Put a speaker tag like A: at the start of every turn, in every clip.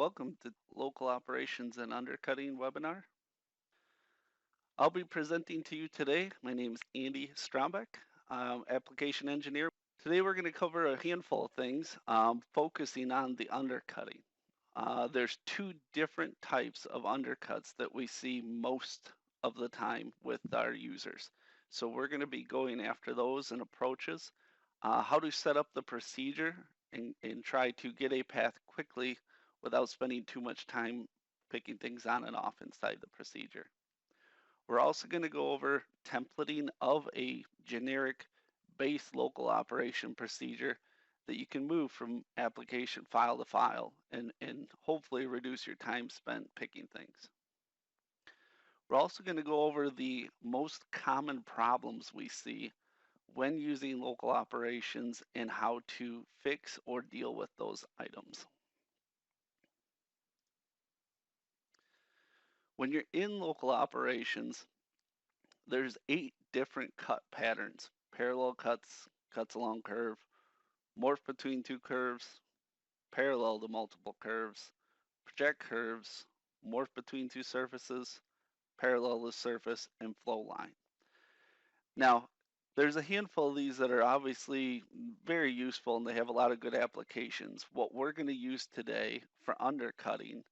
A: Welcome to Local Operations and Undercutting webinar. I'll be presenting to you today. My name is Andy Strombeck, application engineer. Today we're going to cover a handful of things, focusing on the undercutting. There's two different types of undercuts that we see most of the time with our users. So we're going to be going after those and approaches, how to set up the procedure and try to get a path quickly without spending too much time picking things on and off inside the procedure. We're also going to go over templating of a generic base local operation procedure that you can move from application file to file and hopefully reduce your time spent picking things. We're also going to go over the most common problems we see when using local operations and how to fix or deal with those items. When you're in local operations, there's 8 different cut patterns: parallel cuts, cuts along curve, morph between two curves, parallel to multiple curves, project curves, morph between two surfaces, parallel to surface, and flow line. Now, there's a handful of these that are obviously very useful and they have a lot of good applications. What we're going to use today for undercutting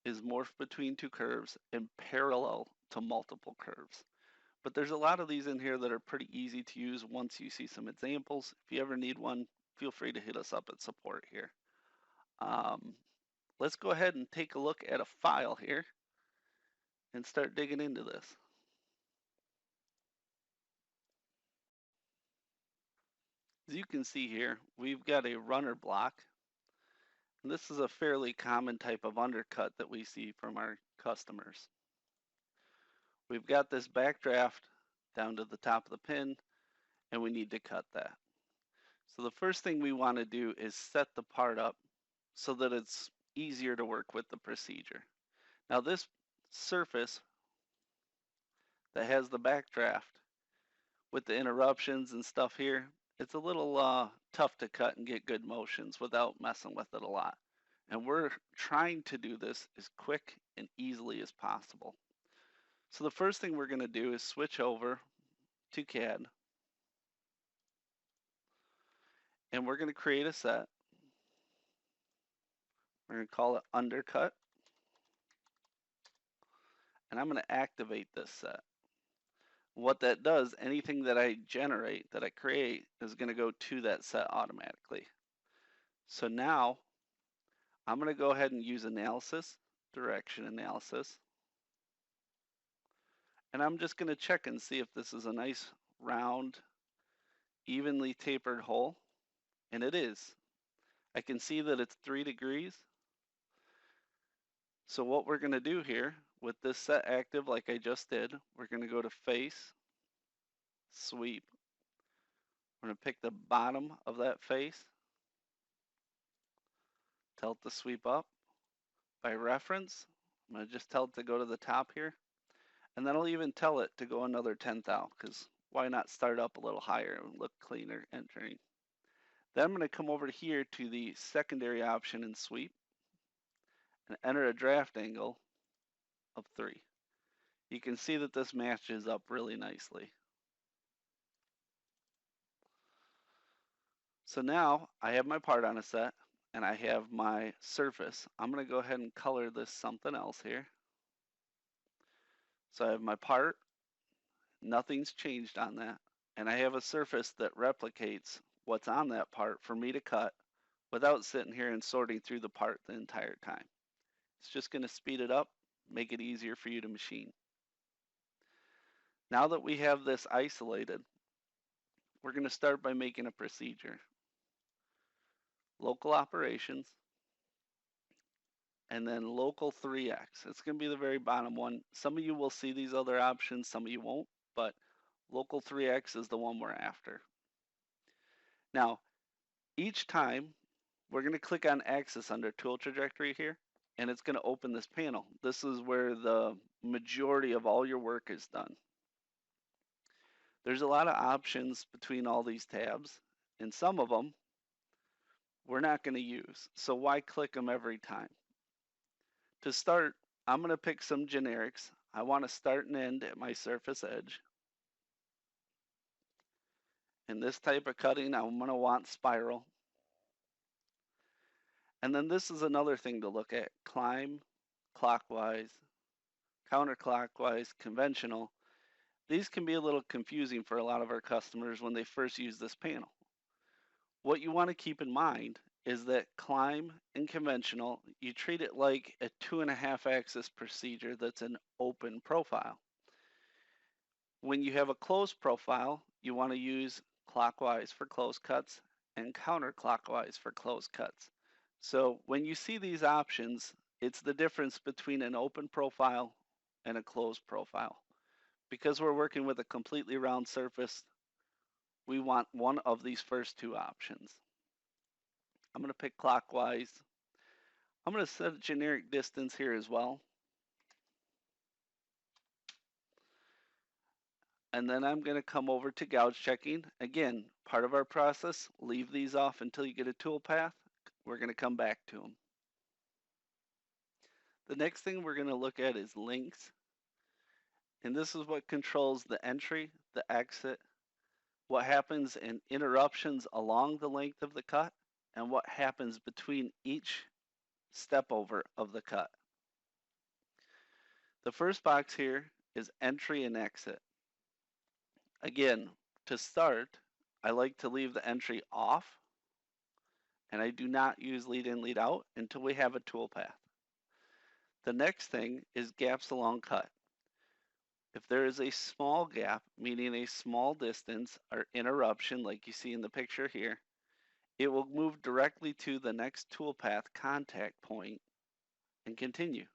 A: is morph between two curves and parallel to multiple curves. But there's a lot of these in here that are pretty easy to use once you see some examples. If you ever need one, feel free to hit us up at support here. Let's go ahead and take a look at a file here and start digging into this. As you can see here, we've got a runner block. And this is a fairly common type of undercut that we see from our customers. We've got this backdraft down to the top of the pin, and we need to cut that. So the first thing we want to do is set the part up so that it's easier to work with the procedure. Now this surface that has the backdraft with the interruptions and stuff here, it's a little tough to cut and get good motions without messing with it a lot. And we're trying to do this as quick and easily as possible. So the first thing we're going to do is switch over to CAD. And we're going to create a set. We're going to call it Undercut. And I'm going to activate this set. What that does, anything that I generate, that I create, is going to go to that set automatically. So now I'm going to go ahead and use analysis, direction analysis. And I'm just going to check and see if this is a nice round, evenly tapered hole. And it is. I can see that it's 3 degrees. So what we're going to do here with this set active, like I just did, we're going to go to face, sweep. We're going to pick the bottom of that face, tell it to sweep up. By reference, I'm going to just tell it to go to the top here. And then I'll even tell it to go another 10th out, because why not start up a little higher and look cleaner entering. Then I'm going to come over here to the secondary option and sweep and enter a draft angle of 3. You can see that this matches up really nicely. So now I have my part on a set and I have my surface. I'm going to go ahead and color this something else here. So I have my part, nothing's changed on that, and I have a surface that replicates what's on that part for me to cut without sitting here and sorting through the part the entire time. It's just going to speed it up, make it easier for you to machine. Now that we have this isolated, we're going to start by making a procedure. Local operations, and then local 3x. It's going to be the very bottom one. Some of you will see these other options, some of you won't, but local 3x is the one we're after. Now, each time we're going to click on axis under tool trajectory here, and it's going to open this panel. This is where the majority of all your work is done. There's a lot of options between all these tabs, and some of them we're not going to use. So why click them every time? To start, I'm going to pick some generics. I want to start and end at my surface edge. In this type of cutting, I'm going to want spiral. And then this is another thing to look at. Climb, clockwise, counterclockwise, conventional. These can be a little confusing for a lot of our customers when they first use this panel. What you want to keep in mind is that climb and conventional, you treat it like a 2.5 axis procedure that's an open profile. When you have a closed profile, you want to use clockwise for close cuts and counterclockwise for close cuts. So when you see these options, it's the difference between an open profile and a closed profile. Because we're working with a completely round surface, we want one of these first two options. I'm going to pick clockwise. I'm going to set a generic distance here as well. And then I'm going to come over to gouge checking. Again, part of our process, leave these off until you get a tool path. We're going to come back to them. The next thing we're going to look at is links. And this is what controls the entry, the exit, what happens in interruptions along the length of the cut, and what happens between each step over of the cut. The first box here is entry and exit. Again, to start, I like to leave the entry off, and I do not use lead in, lead out until we have a tool path. The next thing is gaps along cut. If there is a small gap, meaning a small distance or interruption like you see in the picture here, it will move directly to the next toolpath contact point and continue.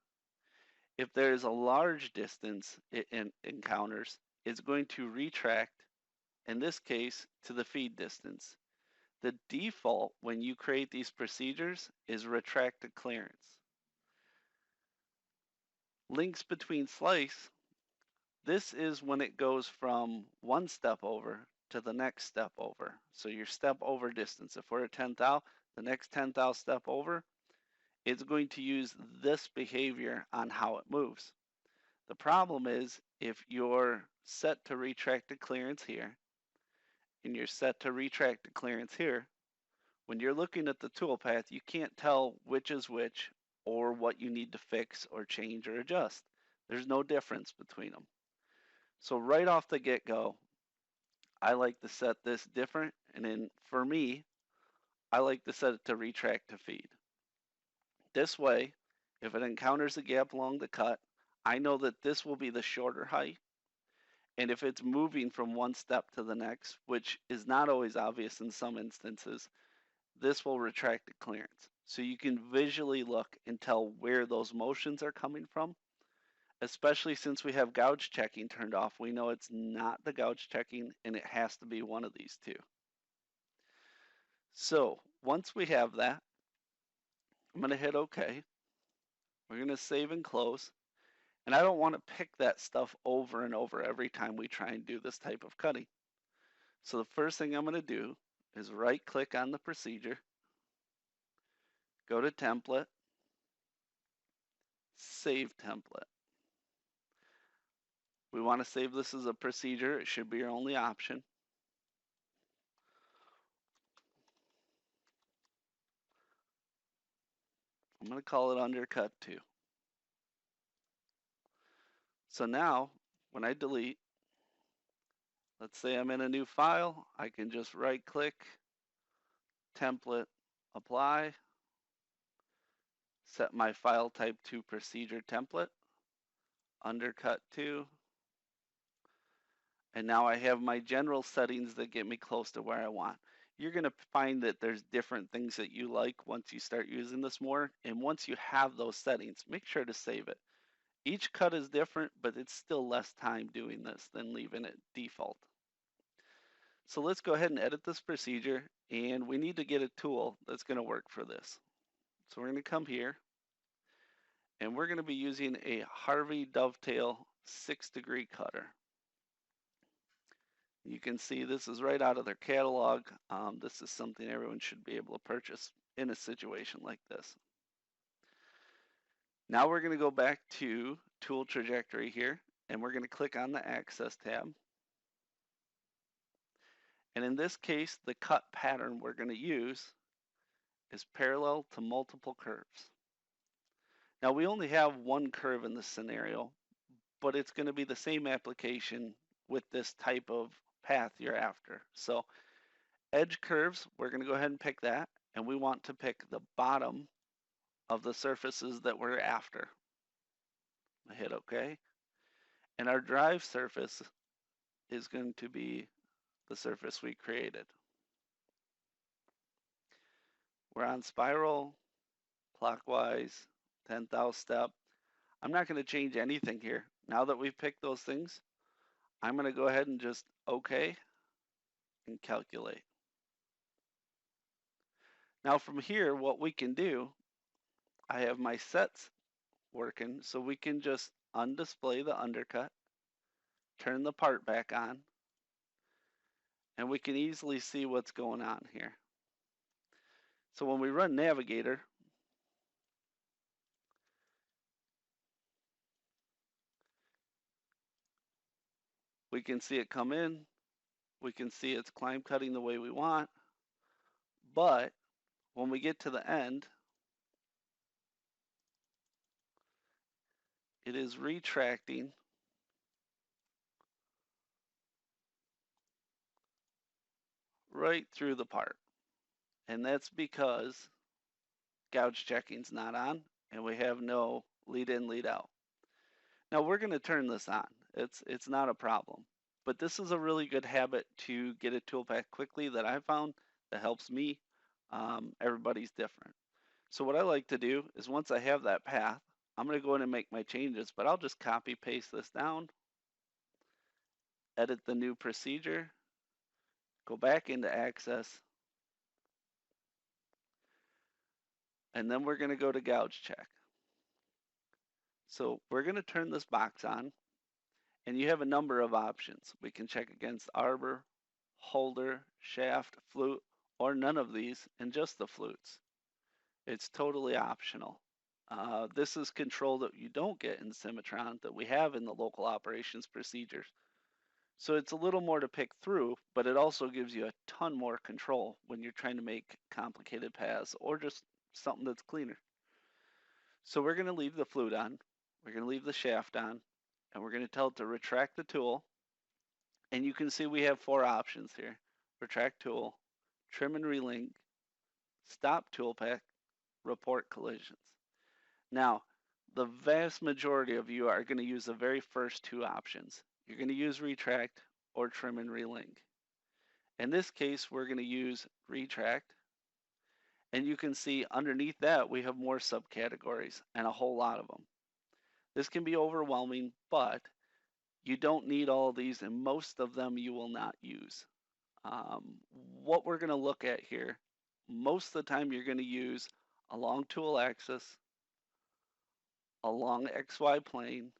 A: If there is a large distance it encounters, it's going to retract, in this case, to the feed distance. The default when you create these procedures is retract to clearance. Links between slice, this is when it goes from one step over to the next step over. So your step over distance, if we're at 10 thou, the next 10 thou step over, it's going to use this behavior on how it moves. The problem is if you're set to retract to clearance here, and you're set to retract to clearance here, when you're looking at the toolpath, you can't tell which is which or what you need to fix or change or adjust. There's no difference between them. So right off the get-go, I like to set this different, and then for me, I like to set it to retract to feed. This way, if it encounters a gap along the cut, I know that this will be the shorter height, and if it's moving from one step to the next, which is not always obvious in some instances, this will retract to clearance. So you can visually look and tell where those motions are coming from. Especially since we have gouge checking turned off, we know it's not the gouge checking and it has to be one of these two. So once we have that, I'm going to hit OK. We're going to save and close. And I don't want to pick that stuff over and over every time we try and do this type of cutting. So the first thing I'm going to do is right click on the procedure, go to template, save template. We want to save this as a procedure. It should be your only option. I'm going to call it undercut 2. So now when I delete, let's say I'm in a new file, I can just right click, template, apply, set my file type to procedure template, undercut 2, and now I have my general settings that get me close to where I want. You're going to find that there's different things that you like once you start using this more, and once you have those settings, make sure to save it. Each cut is different, but it's still less time doing this than leaving it default. So let's go ahead and edit this procedure, and we need to get a tool that's going to work for this. So we're going to come here, and we're going to be using a Harvey Dovetail 6-degree cutter. You can see this is right out of their catalog. This is something everyone should be able to purchase in a situation like this. Now we're going to go back to tool trajectory here, and we're going to click on the Access tab. And in this case, the cut pattern we're going to use is parallel to multiple curves. Now we only have one curve in this scenario, but it's going to be the same application with this type of path you're after. So edge curves, we're going to go ahead and pick that, and we want to pick the bottom of the surfaces that we're after. I hit OK, and our drive surface is going to be the surface we created. We're on spiral, clockwise, 10,000 step. I'm not going to change anything here. Now that we've picked those things, I'm going to go ahead and just OK and calculate. Now from here, what we can do, I have my sets working, so we can just undisplay the undercut, turn the part back on, and we can easily see what's going on here. So when we run Navigator, we can see it come in, we can see it's climb cutting the way we want, but when we get to the end, it is retracting right through the part. And that's because gouge checking's not on and we have no lead in, lead out. Now we're going to turn this on. It's not a problem. But this is a really good habit to get a tool path quickly that I found that helps me. Everybody's different. So what I like to do is once I have that path, I'm going to go in and make my changes, but I'll just copy paste this down, edit the new procedure, go back into Access, and then we're going to go to gouge check. So we're going to turn this box on, and you have a number of options. We can check against arbor, holder, shaft, flute, or none of these, and just the flutes. It's totally optional. This is control that you don't get in Cimatron that we have in the local operations procedures. So it's a little more to pick through, but it also gives you a ton more control when you're trying to make complicated paths or just something that's cleaner. So we're going to leave the flute on, we're going to leave the shaft on, and we're going to tell it to retract the tool. And you can see we have 4 options here: retract tool, trim and relink, stop tool path, report collisions. Now, the vast majority of you are going to use the very first 2 options. You're going to use retract or trim and relink. In this case, we're going to use retract. And you can see underneath that, we have more subcategories and a whole lot of them. This can be overwhelming, but you don't need all of these, and most of them you will not use. What we're going to look at here, most of the time you're going to use a long tool axis, a long XY plane,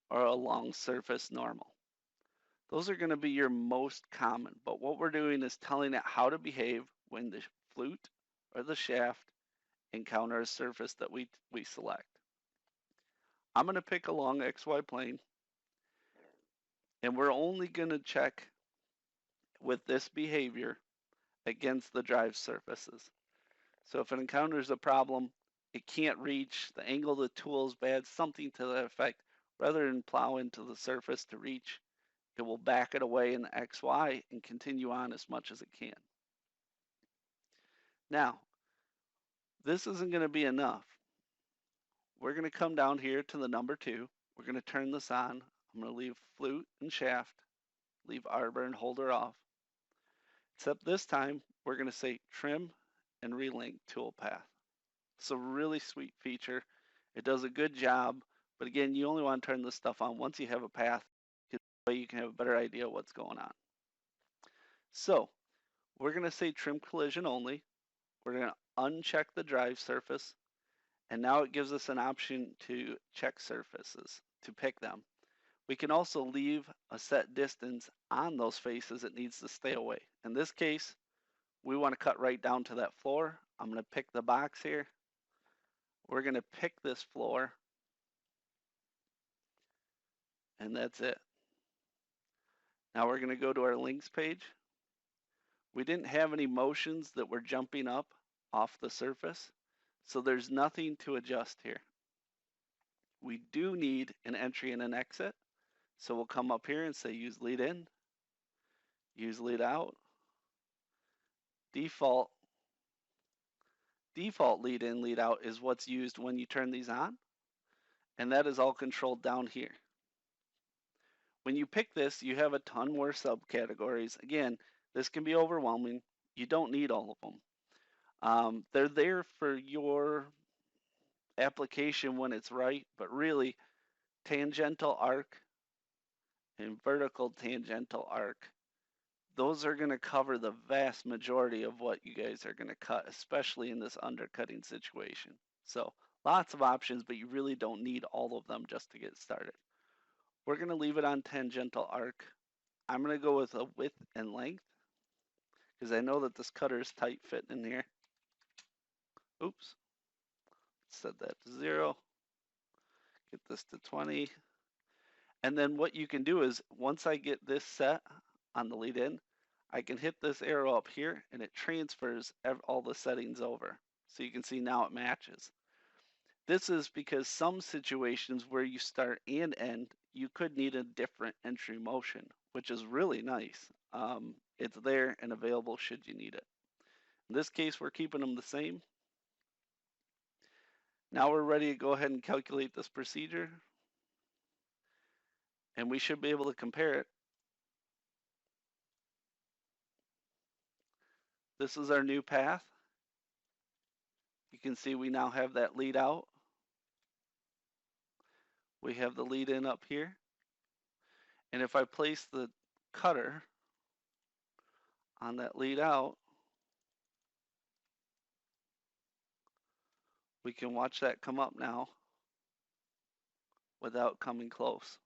A: or a long surface normal. Those are going to be your most common, but what we're doing is telling it how to behave when the flute or the shaft encounter a surface that we select. I'm going to pick a long XY plane, and we're only going to check with this behavior against the drive surfaces. So if it encounters a problem, it can't reach, the angle of the tool is bad, something to that effect, rather than plow into the surface to reach, it will back it away in the XY and continue on as much as it can. Now, this isn't going to be enough. We're going to come down here to the number 2. We're going to turn this on. I'm going to leave flute and shaft, leave arbor and holder off. Except this time, we're going to say trim and relink tool path. It's a really sweet feature. It does a good job, but again, you only want to turn this stuff on once you have a path, because that way you can have a better idea of what's going on. So we're going to say trim collision only. We're going to uncheck the drive surface, and now it gives us an option to check surfaces, to pick them. We can also leave a set distance on those faces it needs to stay away. In this case, we want to cut right down to that floor. I'm going to pick the box here. We're going to pick this floor, and that's it. Now we're going to go to our links page. We didn't have any motions that were jumping up off the surface, so there's nothing to adjust here. We do need an entry and an exit, so we'll come up here and say use lead in, use lead out, default lead in, lead out is what's used when you turn these on, and that is all controlled down here. When you pick this, you have a ton more subcategories. Again, this can be overwhelming. You don't need all of them. They're there for your application when it's right, but really tangential arc and vertical tangential arc, those are going to cover the vast majority of what you guys are going to cut, especially in this undercutting situation. So lots of options, but you really don't need all of them just to get started. We're going to leave it on tangential arc. I'm going to go with a width and length because I know that this cutter is tight fitting in here. Oops, set that to 0, get this to 20. And then what you can do is once I get this set on the lead in, I can hit this arrow up here and it transfers all the settings over. So you can see now it matches. This is because some situations where you start and end, you could need a different entry motion, which is really nice. It's there and available should you need it. In this case, we're keeping them the same. Now we're ready to go ahead and calculate this procedure. And we should be able to compare it. This is our new path. You can see we now have that lead out. We have the lead in up here. And if I place the cutter on that lead out, we can watch that come up now without coming close.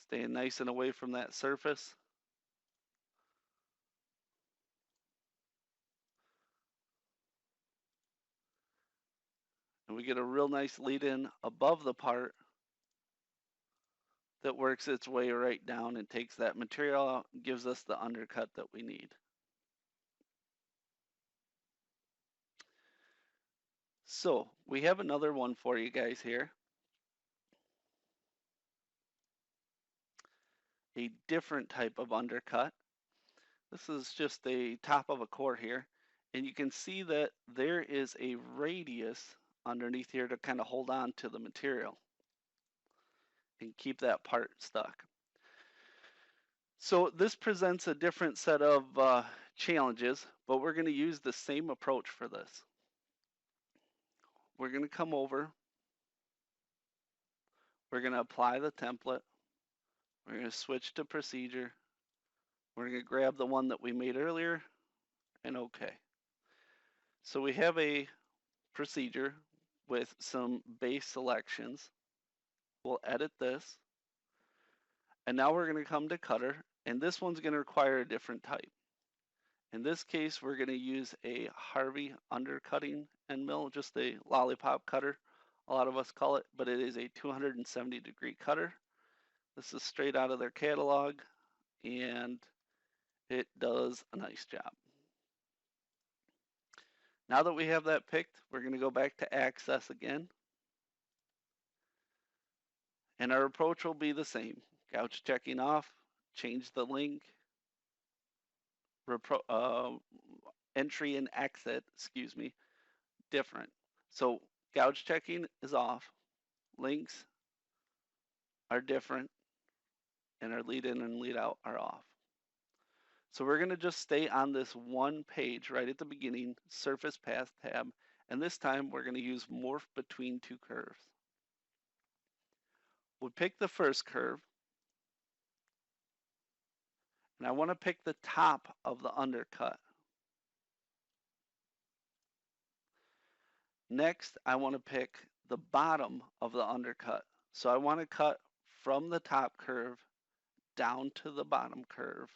A: Staying nice and away from that surface. And we get a real nice lead in above the part that works its way right down and takes that material out and gives us the undercut that we need. So we have another one for you guys here. A different type of undercut. This is just a top of a core here. And you can see that there is a radius underneath here to kind of hold on to the material and keep that part stuck. So this presents a different set of challenges, but we're going to use the same approach for this. We're going to come over. We're going to apply the template. We're going to switch to procedure. We're going to grab the one that we made earlier and OK. So we have a procedure with some base selections. We'll edit this. And now we're going to come to cutter. And this one's going to require a different type. In this case, we're going to use a Harvey undercutting end mill, just a lollipop cutter. A lot of us call it, but it is a 270-degree cutter. This is straight out of their catalog, and it does a nice job. Now that we have that picked, we're going to go back to access again. And our approach will be the same. Gouge checking off, change the link, entry and exit, different. So gouge checking is off, links are different, and our lead in and lead out are off. So we're going to just stay on this one page right at the beginning, surface path tab, and this time we're going to use morph between two curves. We'll pick the first curve, and I want to pick the top of the undercut. Next, I want to pick the bottom of the undercut. So I want to cut from the top curve down to the bottom curve.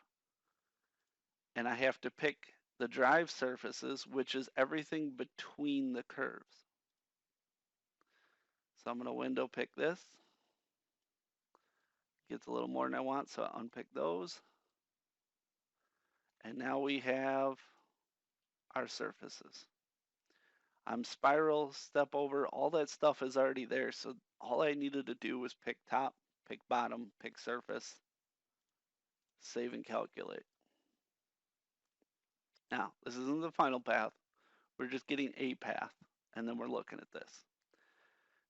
A: And I have to pick the drive surfaces, which is everything between the curves. So I'm going to window pick this. Gets a little more than I want, so I unpick those. And now we have our surfaces. I'm spiral, step over, all that stuff is already there. So all I needed to do was pick top, pick bottom, pick surface, save and calculate. Now, this isn't the final path. We're just getting a path, and then we're looking at this.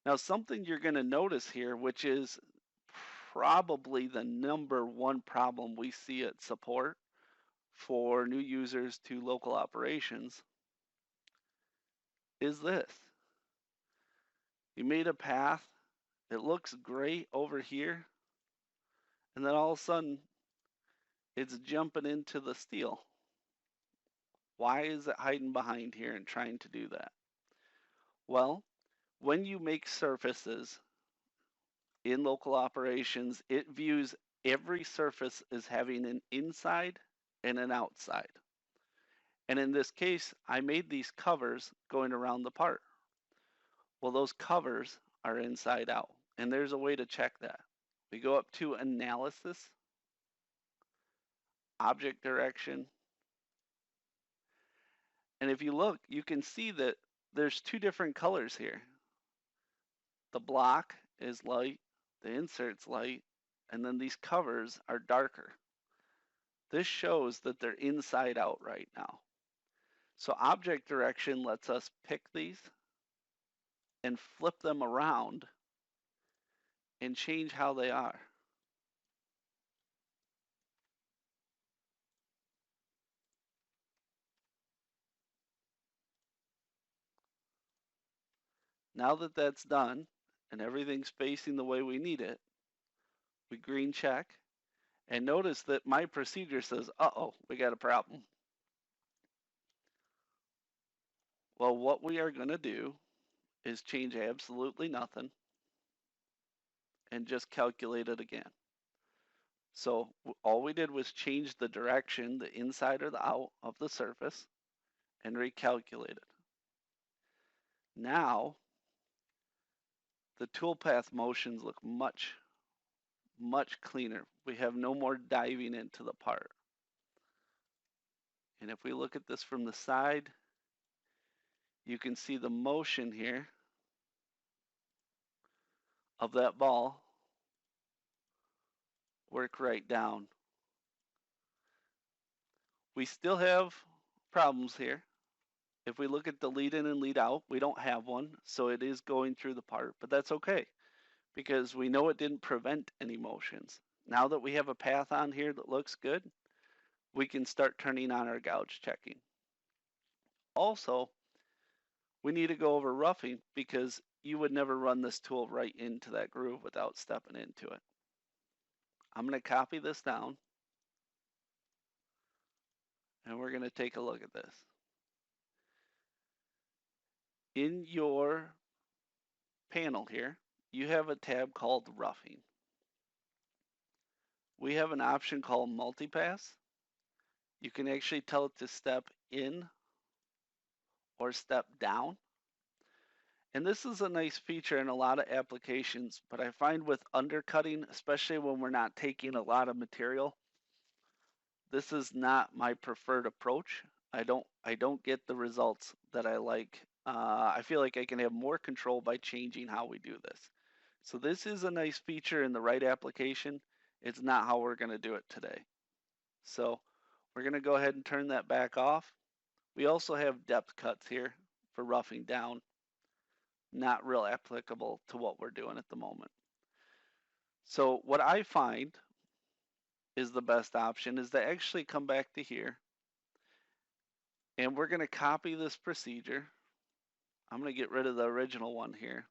A: Now, something you're going to notice here, which is probably the #1 problem we see at support for new users to local operations, is this. You made a path, it looks great over here, and then all of a sudden, it's jumping into the steel. Why is it hiding behind here and trying to do that? Well, when you make surfaces in local operations, it views every surface as having an inside and an outside. And in this case, I made these covers going around the part. Well, those covers are inside out, and there's a way to check that. We go up to Analysis, Object Direction, and if you look, you can see that there's two different colors here. The block is light, the insert's light, and then these covers are darker. This shows that they're inside out right now. So object direction lets us pick these and flip them around and change how they are. Now that that's done and everything's facing the way we need it, we green check and notice that my procedure says, uh-oh, we got a problem. Well, what we are going to do is change absolutely nothing and just calculate it again. So all we did was change the direction, the inside or the out of the surface, and recalculate it. Now, the toolpath motions look much, much cleaner. We have no more diving into the part. And if we look at this from the side, you can see the motion here of that ball work right down. We still have problems here. If we look at the lead in and lead out, we don't have one, so it is going through the part, but that's okay because we know it didn't prevent any motions. Now that we have a path on here that looks good, we can start turning on our gouge checking. Also, we need to go over roughing because you would never run this tool right into that groove without stepping into it. I'm going to copy this down and we're going to take a look at this. In your panel here, you have a tab called roughing. We have an option called multipass. You can actually tell it to step in or step down. And this is a nice feature in a lot of applications, but I find with undercutting, especially when we're not taking a lot of material, this is not my preferred approach. I don't get the results that I like. I feel like I can have more control by changing how we do this. So this is a nice feature in the right application. It's not how we're going to do it today. So we're going to go ahead and turn that back off. We also have depth cuts here for roughing down. Not real applicable to what we're doing at the moment. So what I find is the best option is to actually come back to here and we're going to copy this procedure. I'm going to get rid of the original one here.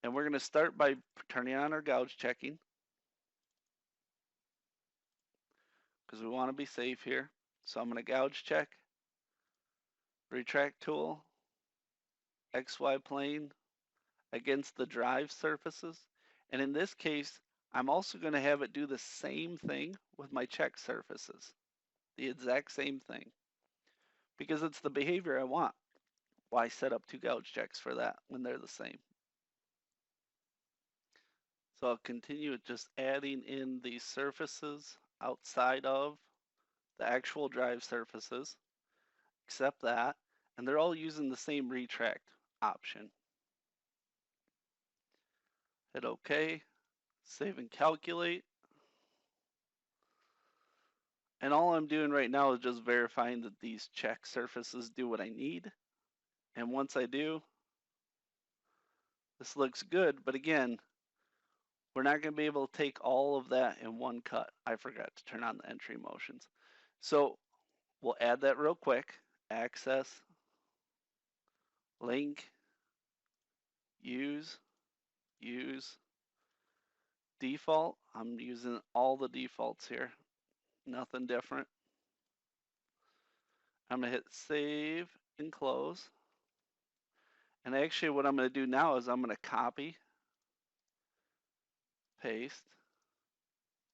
A: And we're going to start by turning on our gouge checking because we want to be safe here. So I'm going to gouge check, retract tool, XY plane against the drive surfaces. And in this case, I'm also going to have it do the same thing with my check surfaces. the exact same thing, because it's the behavior I want. Why set up two gouge checks for that when they're the same? So I'll continue with just adding in these surfaces outside of the actual drive surfaces, except that, and they're all using the same retract option. Hit OK, save and calculate. And all I'm doing right now is just verifying that these check surfaces do what I need. And once I do, this looks good. But again, we're not going to be able to take all of that in one cut. I forgot to turn on the entry motions. So we'll add that real quick. Access, link, use, default. I'm using all the defaults here. Nothing different. I'm going to hit save and close. And actually what I'm going to do now is I'm going to copy, paste,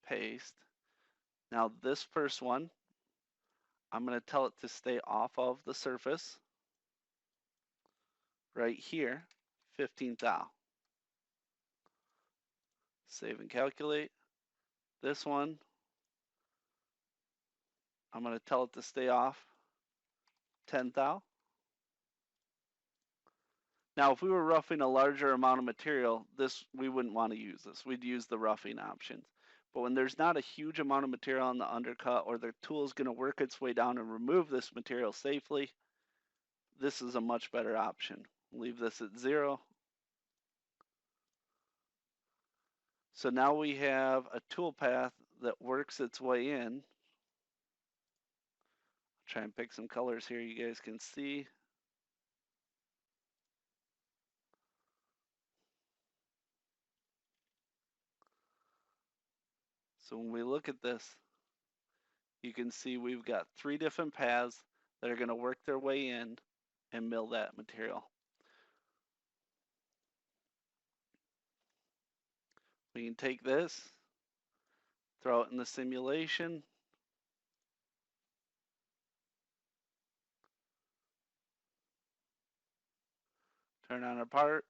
A: paste. Now this first one, I'm going to tell it to stay off of the surface right here, 15 thou. Save and calculate. This one, I'm going to tell it to stay off 10 thou. Now, if we were roughing a larger amount of material, we wouldn't want to use this. We'd use the roughing options. But when there's not a huge amount of material on the undercut, or the tool is going to work its way down and remove this material safely, this is a much better option. Leave this at 0. So now we have a tool path that works its way in. Try and pick some colors here you guys can see. So when we look at this, you can see we've got 3 different paths that are going to work their way in and mill that material. We can take this, throw it in the simulation, turn on our part,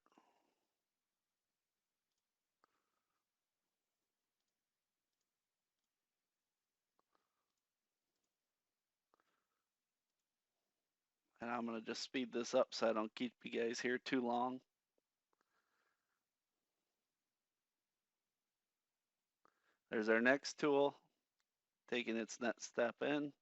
A: and I'm going to just speed this up so I don't keep you guys here too long. There's our next tool, taking its next step in.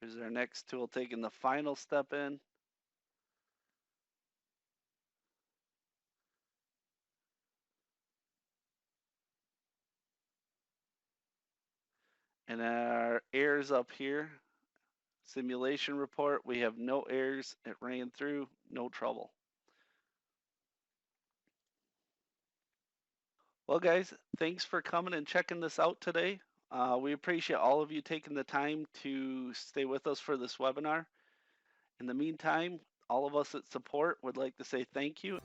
A: There's our next tool taking the final step in. And our errors up here, simulation report, we have no errors. It ran through, no trouble. Well, guys, thanks for coming and checking this out today. We appreciate all of you taking the time to stay with us for this webinar. In the meantime, all of us at support would like to say thank you.